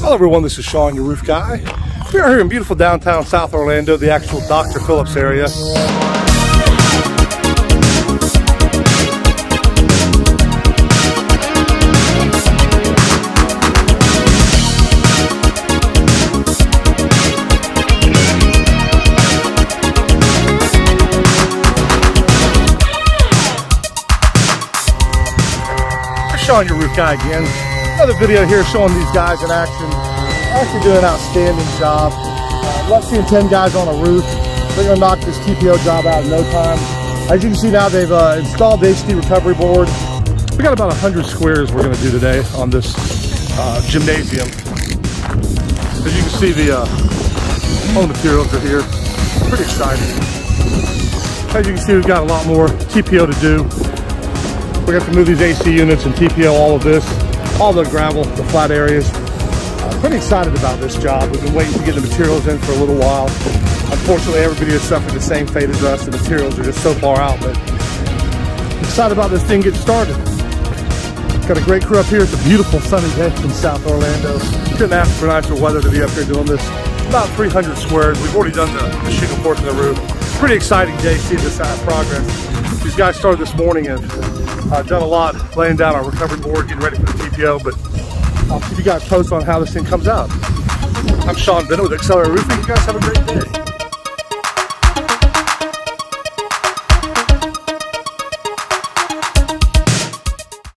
Hello everyone, this is Sean, your roof guy. We are here in beautiful downtown South Orlando, the actual Dr. Phillips area. Sean, your roof guy again. Another video here showing these guys in action. Actually doing an outstanding job. Less than 10 guys on a roof. They're going to knock this TPO job out in no time. As you can see now, they've installed the HD recovery board. We got about 100 squares we're going to do today on this gymnasium. As you can see, all the materials are here. Pretty exciting. As you can see, we've got a lot more TPO to do. We have to move these AC units and TPO all of this, all the gravel, the flat areas. Pretty excited about this job. We've been waiting to get the materials in for a little while. Unfortunately, everybody has suffered the same fate as us. The materials are just so far out, but excited about this thing getting started. Got a great crew up here. It's a beautiful sunny day in South Orlando. Couldn't ask for nicer weather to be up here doing this. About 300 squares. We've already done the shingle portion of the roof. Pretty exciting day seeing this progress. These guys started this morning and done a lot, laying down our recovery board, getting ready for the TPO, but I'll keep you guys posted on how this thing comes out. I'm Sean Bennett with XLR8 Roofing. You guys have a great day.